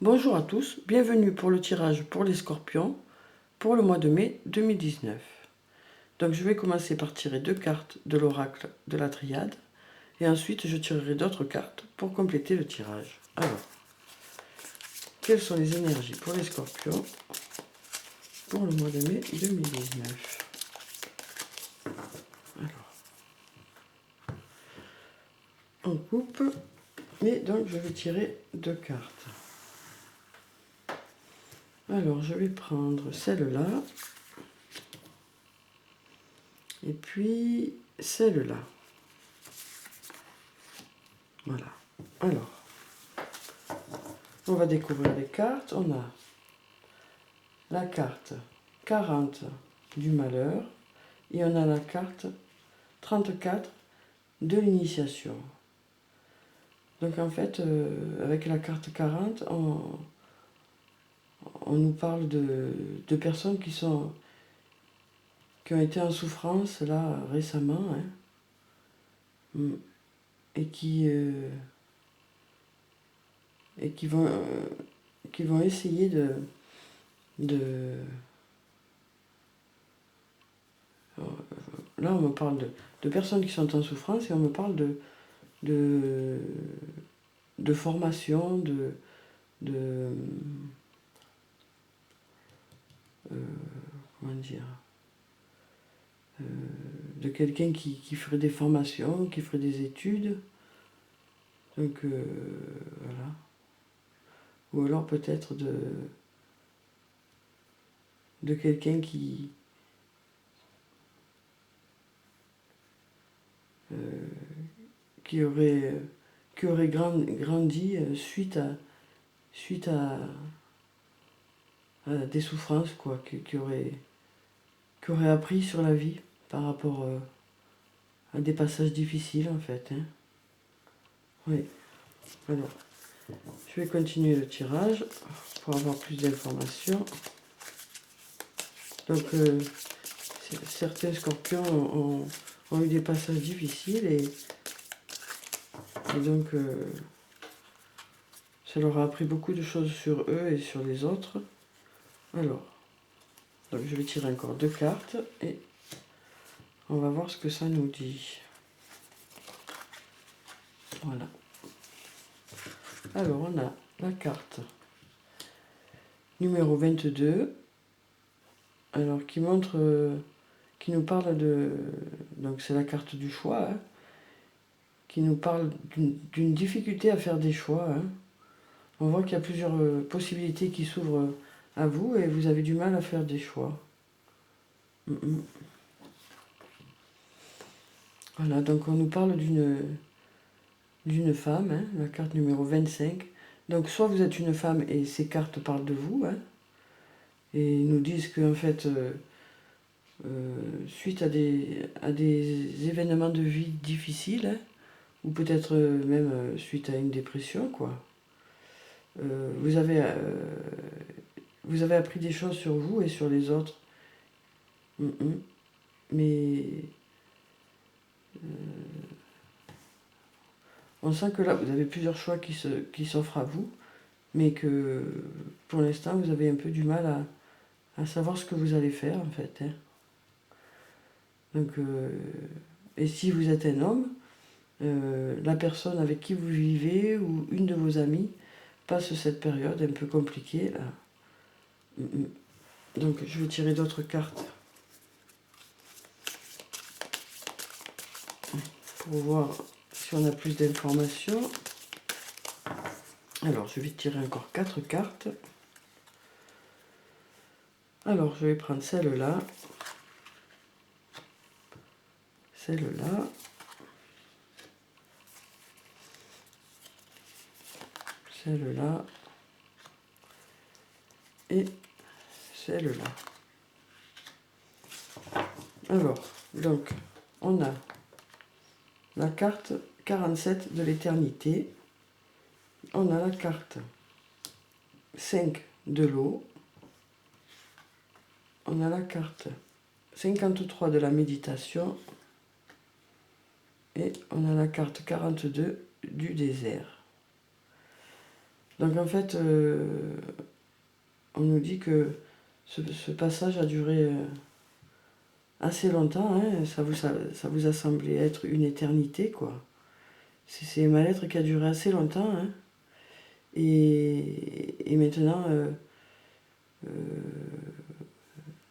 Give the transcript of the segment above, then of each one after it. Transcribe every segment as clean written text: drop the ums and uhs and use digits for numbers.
Bonjour à tous, bienvenue pour le tirage pour les scorpions pour le mois de mai 2019. Donc je vais commencer par tirer 2 cartes de l'oracle de la triade et ensuite je tirerai d'autres cartes pour compléter le tirage. Alors, quelles sont les énergies pour les scorpions pour le mois de mai 2019? Alors, on coupe et donc je vais tirer 2 cartes. Alors je vais prendre celle-là et puis celle-là. Voilà. Alors, on va découvrir les cartes. On a la carte 40 du malheur et on a la carte 34 de l'initiation. Donc en fait, avec la carte 40, on nous parle de personnes qui ont été en souffrance là récemment, hein, et qui vont essayer là on me parle de personnes qui sont en souffrance et on me parle de formation, comment dire, de quelqu'un qui ferait des formations, qui ferait des études. Donc voilà. Ou alors peut-être de quelqu'un qui aurait grandi suite à des souffrances, quoi, qui aurait appris sur la vie par rapport à des passages difficiles en fait. Hein. Oui. Alors, je vais continuer le tirage pour avoir plus d'informations. Donc, certains scorpions ont eu des passages difficiles et donc ça leur a appris beaucoup de choses sur eux et sur les autres. Alors, donc je vais tirer encore 2 cartes et on va voir ce que ça nous dit. Voilà. Alors, on a la carte numéro 22, alors qui montre, qui nous parle donc c'est la carte du choix, hein, qui nous parle d'une difficulté à faire des choix. Hein. On voit qu'il y a plusieurs possibilités qui s'ouvrent à vous et vous avez du mal à faire des choix. Voilà, donc on nous parle d'une femme, hein, la carte numéro 25. Donc soit vous êtes une femme et ces cartes parlent de vous, hein, et nous disent qu'en fait, suite à des événements de vie difficiles, hein, ou peut-être même suite à une dépression, quoi, vous avez appris des choses sur vous et sur les autres. Mais on sent que là, vous avez plusieurs choix qui s'offrent à vous, mais que pour l'instant, vous avez un peu du mal à savoir ce que vous allez faire, en fait. Hein. Donc, et si vous êtes un homme, la personne avec qui vous vivez ou une de vos amies passe cette période un peu compliquée, là. Donc, je vais tirer d'autres cartes pour voir si on a plus d'informations. Alors, je vais tirer encore 4 cartes. Alors, je vais prendre celle-là, celle-là, celle-là et celle-là. Alors, donc, on a la carte 47 de l'éternité, on a la carte 5 de l'eau, on a la carte 53 de la méditation et on a la carte 42 du désert. Donc en fait, on nous dit que ce passage a duré assez longtemps, hein, ça vous a semblé être une éternité, quoi. C'est un mal-être qui a duré assez longtemps, hein, et maintenant, euh,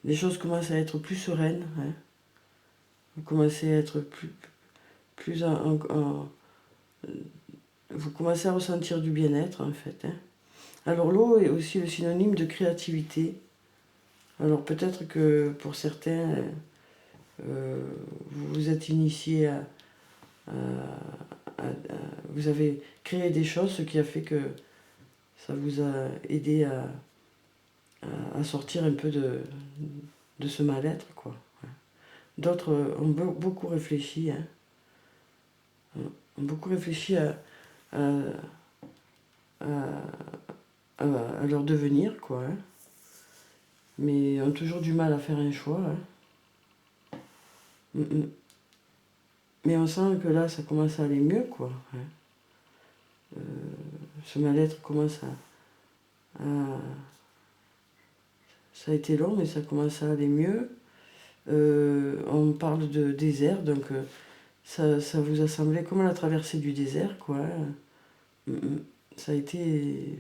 les choses commencent à être plus sereines, hein. Vous commencez à être plus vous commencez à ressentir du bien-être, en fait, hein. Alors l'eau est aussi le synonyme de créativité. Alors peut-être que pour certains, vous vous êtes initié à- vous avez créé des choses, ce qui a fait que ça vous a aidé à sortir un peu de ce mal-être, quoi. D'autres ont beaucoup réfléchi, hein, ont beaucoup réfléchi à, à- à leur devenir, quoi, hein, mais ont toujours du mal à faire un choix, hein. Mm, mm. Mais on sent que là, ça commence à aller mieux, quoi, hein. Ce mal-être commence ça a été long, mais ça commence à aller mieux. On parle de désert, donc ça vous a semblé comme la traversée du désert, quoi, hein. Mm, mm. Ça a été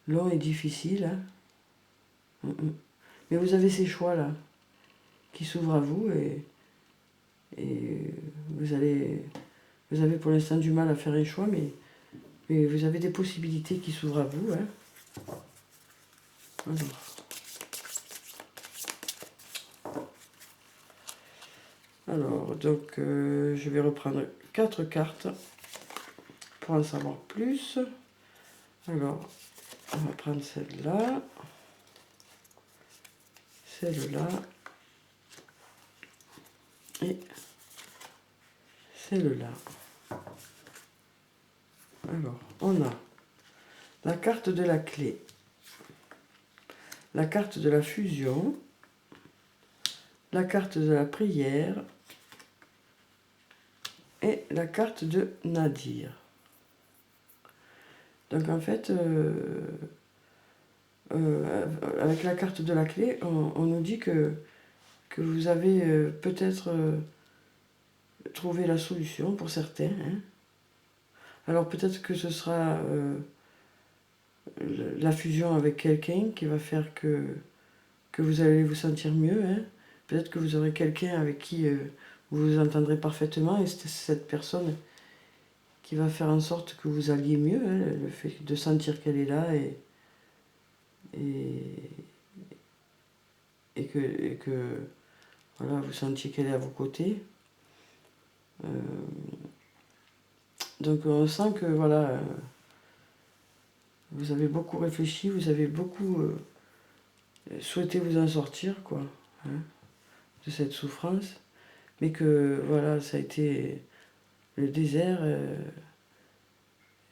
long et difficile, hein. Mm, mm. Mais vous avez ces choix-là qui s'ouvrent à vous et vous avez pour l'instant du mal à faire un choix, mais vous avez des possibilités qui s'ouvrent à vous, hein. Alors, donc, je vais reprendre 4 cartes pour en savoir plus. Alors, on va prendre celle-là, celle-là et celle-là. Alors, on a la carte de la clé, la carte de la fusion, la carte de la prière et la carte de Nadir. Donc en fait, avec la carte de la clé, on nous dit que vous avez peut-être trouvé la solution pour certains, hein. Alors peut-être que ce sera la fusion avec quelqu'un qui va faire que vous allez vous sentir mieux, hein. Peut-être que vous aurez quelqu'un avec qui vous vous entendrez parfaitement et c'est cette personne qui va faire en sorte que vous alliez mieux, hein, le fait de sentir qu'elle est là et, que voilà, vous sentiez qu'elle est à vos côtés. Donc on sent que voilà, vous avez beaucoup réfléchi, vous avez beaucoup souhaité vous en sortir, quoi, hein, de cette souffrance, mais que voilà, ça a été le désert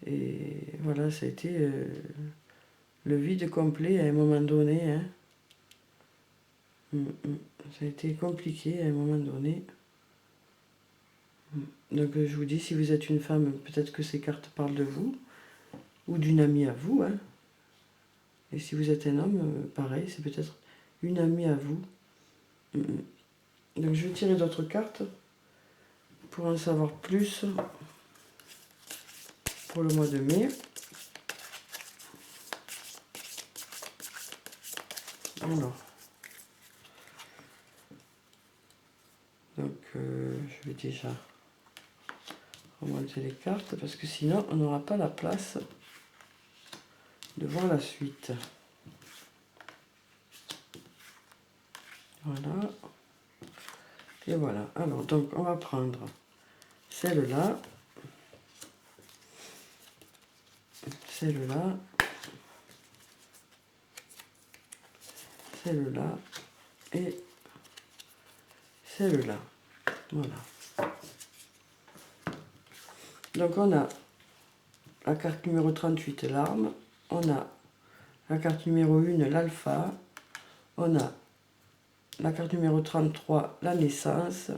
et voilà, ça a été le vide complet à un moment donné, hein. Ça a été compliqué à un moment donné. Donc je vous dis, si vous êtes une femme, peut-être que ces cartes parlent de vous, ou d'une amie à vous, hein. Et si vous êtes un homme, pareil, c'est peut-être une amie à vous. Donc je vais tirer d'autres cartes pour en savoir plus pour le mois de mai. Alors, donc je vais déjà remonter les cartes parce que sinon on n'aura pas la place de voir la suite. Voilà. Et voilà. Alors, donc on va prendre celle-là, celle-là, celle-là et celle-là. Voilà. Donc on a la carte numéro 38, l'arme. On a la carte numéro 1, l'alpha. On a la carte numéro 33, la naissance.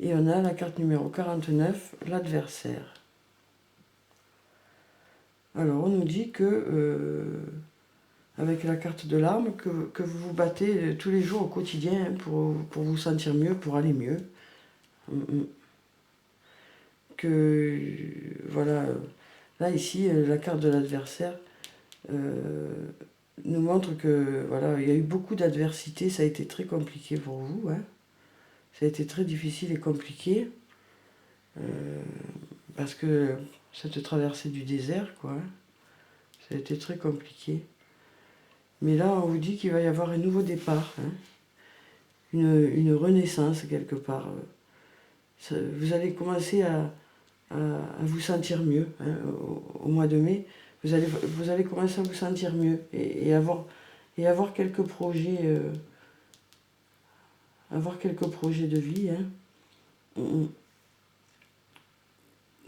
Et on a la carte numéro 49, l'adversaire. Alors, on nous dit que, avec la carte de l'arme, que vous vous battez tous les jours au quotidien hein, pour vous sentir mieux, pour aller mieux. Que, voilà, là, ici, la carte de l'adversaire nous montre que, voilà, il y a eu beaucoup d'adversité, ça a été très compliqué pour vous, hein. Ça a été très difficile et compliqué, parce que cette traversée du désert, quoi, hein, ça a été très compliqué. Mais là, on vous dit qu'il va y avoir un nouveau départ, hein, une renaissance quelque part. Vous allez commencer à vous sentir mieux hein, au mois de mai. Vous allez commencer à vous sentir mieux et avoir quelques projets, de vie. Hein.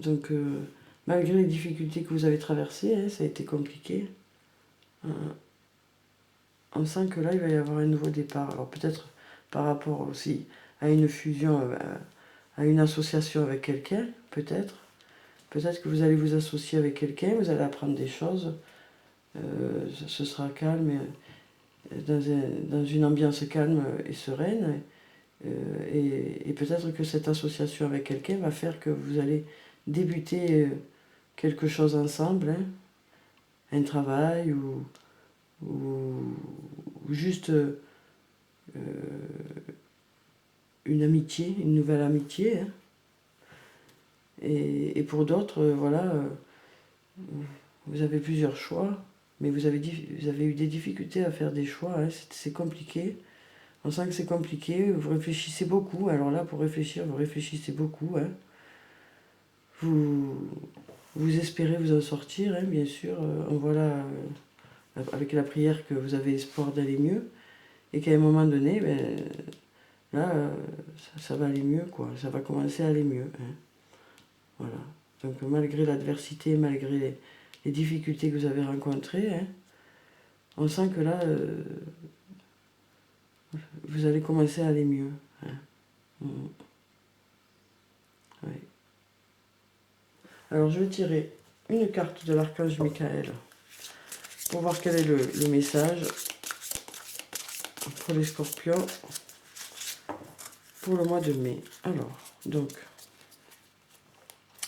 Donc, malgré les difficultés que vous avez traversées, hein, ça a été compliqué. On sent que là, il va y avoir un nouveau départ. Alors peut-être par rapport aussi à une fusion, à une association avec quelqu'un, peut-être. Peut-être que vous allez vous associer avec quelqu'un, vous allez apprendre des choses. Ce sera calme, dans une ambiance calme et sereine. Et peut-être que cette association avec quelqu'un va faire que vous allez débuter quelque chose ensemble, hein, un travail ou juste une amitié, une nouvelle amitié. Hein. Et pour d'autres, voilà, vous avez plusieurs choix, mais vous avez eu des difficultés à faire des choix, hein, c'est compliqué. On sent que c'est compliqué, vous réfléchissez beaucoup. Alors là, pour réfléchir, vous réfléchissez beaucoup. Hein. Vous espérez vous en sortir, hein, bien sûr. On voit là, avec la prière, que vous avez espoir d'aller mieux. Et qu'à un moment donné, ben, là, ça va aller mieux, quoi. Ça va commencer à aller mieux. Hein. Voilà. Donc malgré l'adversité, malgré les difficultés que vous avez rencontrées, hein, on sent que là, vous allez commencer à aller mieux. Hein. Oui. Alors je vais tirer une carte de l'archange Michael pour voir quel est le message pour les scorpions pour le mois de mai. Alors, donc,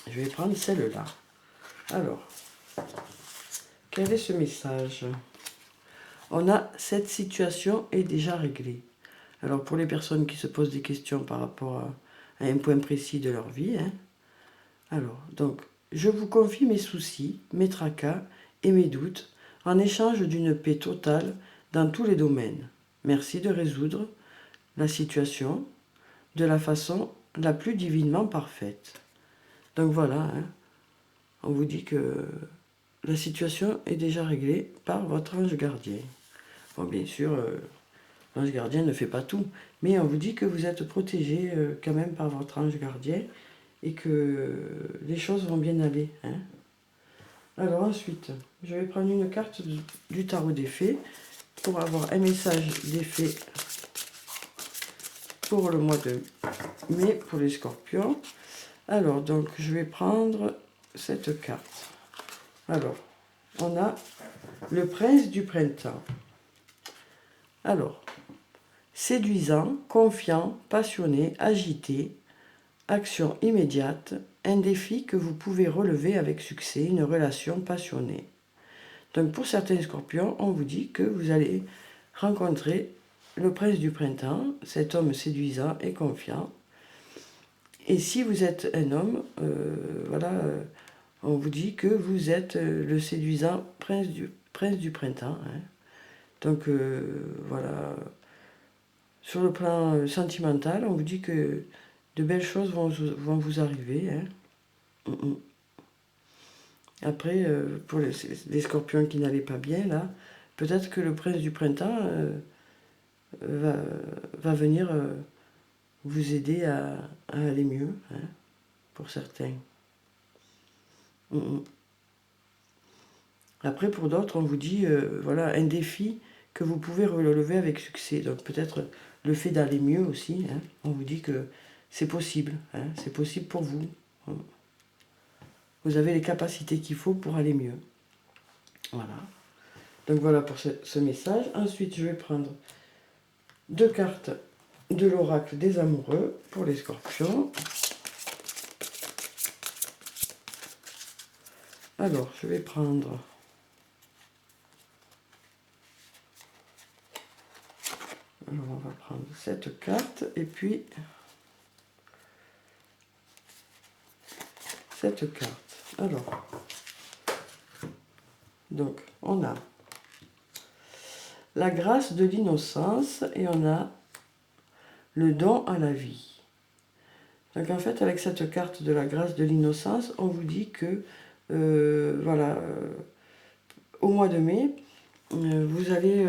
je vais prendre celle-là. Alors, quel est ce message? On a cette situation est déjà réglée. Alors, pour les personnes qui se posent des questions par rapport à un point précis de leur vie, hein, alors, donc, je vous confie mes soucis, mes tracas et mes doutes en échange d'une paix totale dans tous les domaines. Merci de résoudre la situation de la façon la plus divinement parfaite. Donc voilà, hein, on vous dit que la situation est déjà réglée par votre ange gardien. Bon, bien sûr, l'ange gardien ne fait pas tout, mais on vous dit que vous êtes protégé quand même par votre ange gardien et que les choses vont bien aller. Hein. Alors ensuite, je vais prendre une carte du tarot des fées pour avoir un message des fées pour le mois de mai pour les scorpions. Alors, donc, je vais prendre cette carte. Alors, on a le prince du printemps. Alors, séduisant, confiant, passionné, agité, action immédiate, un défi que vous pouvez relever avec succès, une relation passionnée. Donc pour certains scorpions, on vous dit que vous allez rencontrer le prince du printemps, cet homme séduisant et confiant. Et si vous êtes un homme, voilà, on vous dit que vous êtes le séduisant prince du printemps. Hein. Donc voilà, sur le plan sentimental, on vous dit que de belles choses vont vous arriver. Hein. Après, pour les scorpions qui n'allaient pas bien, là, peut-être que le prince du printemps va venir vous aider à aller mieux, hein, pour certains. Après, pour d'autres, on vous dit, voilà, un défi que vous pouvez relever avec succès. Donc peut-être le fait d'aller mieux aussi, hein, on vous dit que c'est possible, hein, c'est possible pour vous. Vous avez les capacités qu'il faut pour aller mieux. Voilà. Donc voilà pour ce message. Ensuite, je vais prendre 2 cartes de l'oracle des amoureux pour les scorpions. Alors, je vais prendre... Alors, on va prendre cette carte et puis cette carte. Alors, donc, on a la grâce de l'innocence et on a le don à la vie. Donc, en fait, avec cette carte de la grâce de l'innocence, on vous dit que, voilà, au mois de mai, vous allez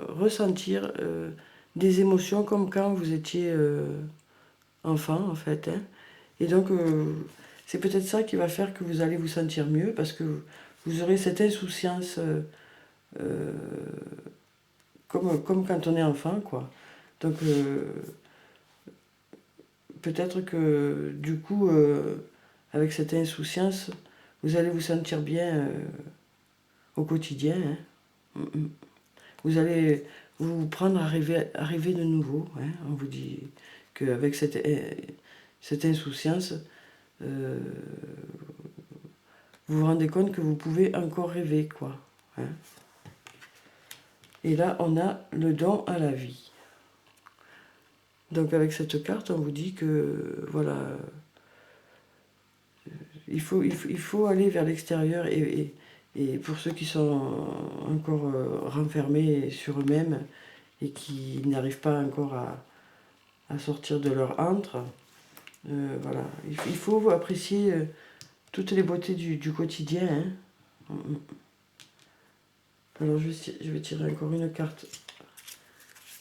ressentir des émotions comme quand vous étiez enfant, en fait. Hein. Et donc, c'est peut-être ça qui va faire que vous allez vous sentir mieux, parce que vous aurez cette insouciance comme quand on est enfant, quoi. Donc, peut-être que, du coup, avec cette insouciance, vous allez vous sentir bien au quotidien. Hein. Vous allez vous prendre à rêver de nouveau. Hein. On vous dit qu'avec cette insouciance, vous vous rendez compte que vous pouvez encore rêver, quoi. Hein. Et là, on a le don à la vie. Donc avec cette carte, on vous dit que, voilà, il faut aller vers l'extérieur et pour ceux qui sont encore renfermés sur eux-mêmes et qui n'arrivent pas encore à sortir de leur antre, voilà, il faut apprécier toutes les beautés du quotidien. Hein. Alors je vais tirer encore une carte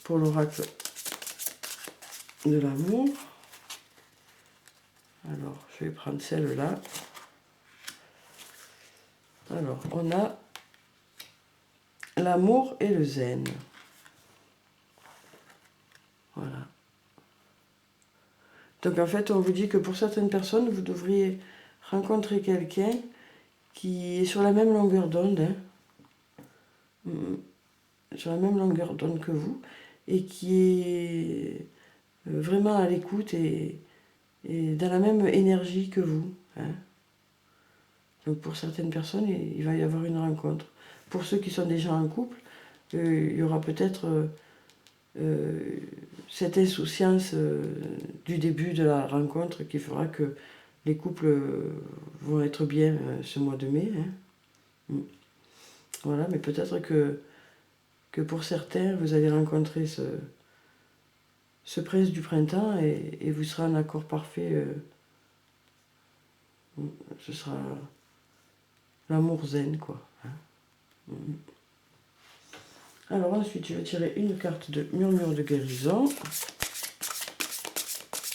pour l'oracle de l'amour. Alors je vais prendre celle-là. Alors on a l'amour et le zen. Voilà. Donc en fait on vous dit que pour certaines personnes vous devriez rencontrer quelqu'un qui est sur la même longueur d'onde. Hein. Sur la même longueur d'onde que vous et qui est vraiment à l'écoute et dans la même énergie que vous. Hein. Donc pour certaines personnes, il va y avoir une rencontre. Pour ceux qui sont déjà en couple, il y aura peut-être cette insouciance du début de la rencontre qui fera que les couples vont être bien ce mois de mai. Hein. Voilà, mais peut-être que pour certains, vous allez rencontrer ce prince du printemps et vous serez en accord parfait. Ce sera l'amour zen, quoi. Hein. Alors ensuite, je vais tirer une carte de murmure de guérison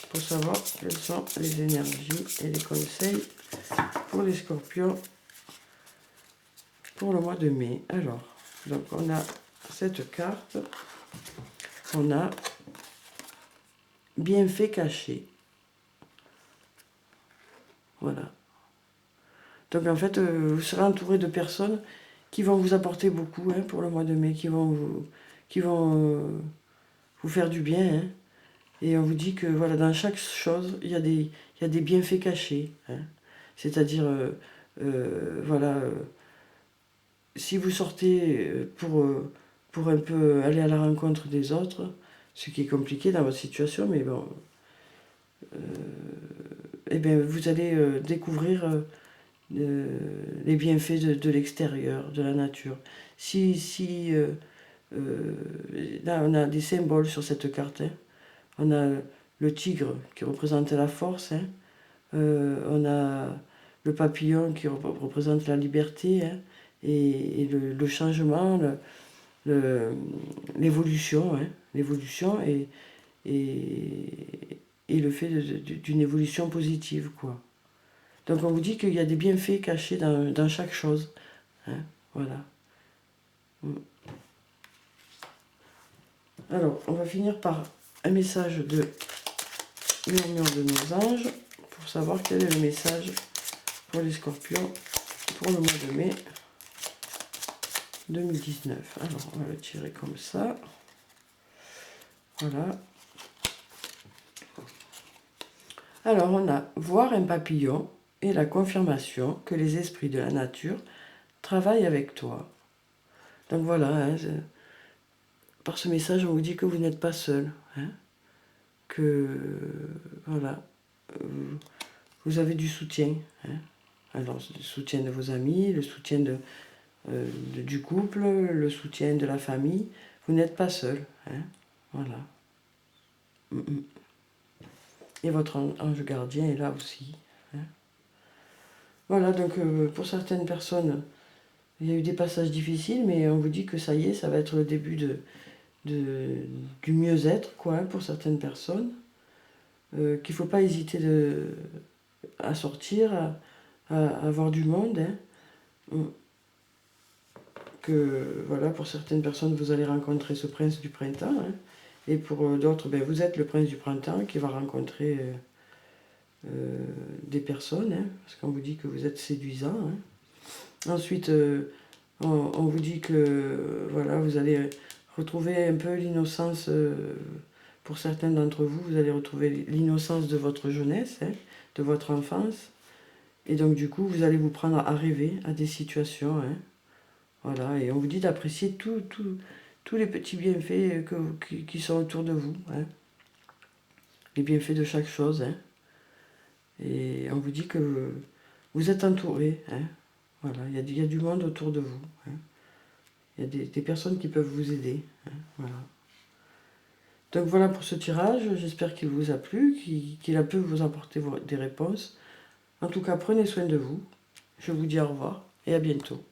pour savoir quelles sont les énergies et les conseils pour les scorpions pour le mois de mai. Alors, donc on a cette carte, on a bienfait caché. Voilà. Donc en fait, vous serez entouré de personnes qui vont vous apporter beaucoup hein, pour le mois de mai, qui vont vous faire du bien. Hein. Et on vous dit que voilà, dans chaque chose, il y a des bienfaits cachés. Hein. C'est-à-dire, voilà, si vous sortez pour un peu aller à la rencontre des autres, ce qui est compliqué dans votre situation, mais bon, eh bien, vous allez découvrir les bienfaits de l'extérieur, de la nature. Là, on a des symboles sur cette carte. Hein. On a le tigre qui représente la force. Hein. On a le papillon qui représente la liberté hein, et le changement, l'évolution. Hein, l'évolution et le fait d'une évolution positive, quoi. Donc on vous dit qu'il y a des bienfaits cachés dans chaque chose. Hein, voilà. Alors, on va finir par un message de murmure de nos anges pour savoir quel est le message pour les scorpions pour le mois de mai. 2019. Alors, on va le tirer comme ça. Voilà. Alors, on a voir un papillon et la confirmation que les esprits de la nature travaillent avec toi. Donc voilà, hein, par ce message, on vous dit que vous n'êtes pas seul. Hein, que, voilà, vous avez du soutien. Hein. Alors, le soutien de vos amis, le soutien du couple, le soutien de la famille. Vous n'êtes pas seul. Hein, voilà. Et votre ange gardien est là aussi. Hein. Voilà, donc pour certaines personnes, il y a eu des passages difficiles, mais on vous dit que ça y est, ça va être le début du mieux-être, quoi, hein, pour certaines personnes. Qu'il ne faut pas hésiter à sortir, à voir du monde. Hein. Que voilà, pour certaines personnes, vous allez rencontrer ce prince du printemps. Hein. Et pour d'autres, ben, vous êtes le prince du printemps qui va rencontrer des personnes, hein, parce qu'on vous dit que vous êtes séduisant. Hein. Ensuite, on vous dit que voilà, vous allez retrouver un peu l'innocence, pour certains d'entre vous, vous allez retrouver l'innocence de votre jeunesse, hein, de votre enfance. Et donc du coup, vous allez vous prendre à rêver à des situations. Hein. Voilà, et on vous dit d'apprécier tous les petits bienfaits qui sont autour de vous. Hein. Les bienfaits de chaque chose. Hein. Et on vous dit que vous êtes entouré. Hein. Voilà, il y a du monde autour de vous. Hein. Il y a des personnes qui peuvent vous aider. Hein. Voilà. Donc voilà pour ce tirage. J'espère qu'il vous a plu, qu'il a pu vous apporter des réponses. En tout cas, prenez soin de vous. Je vous dis au revoir et à bientôt.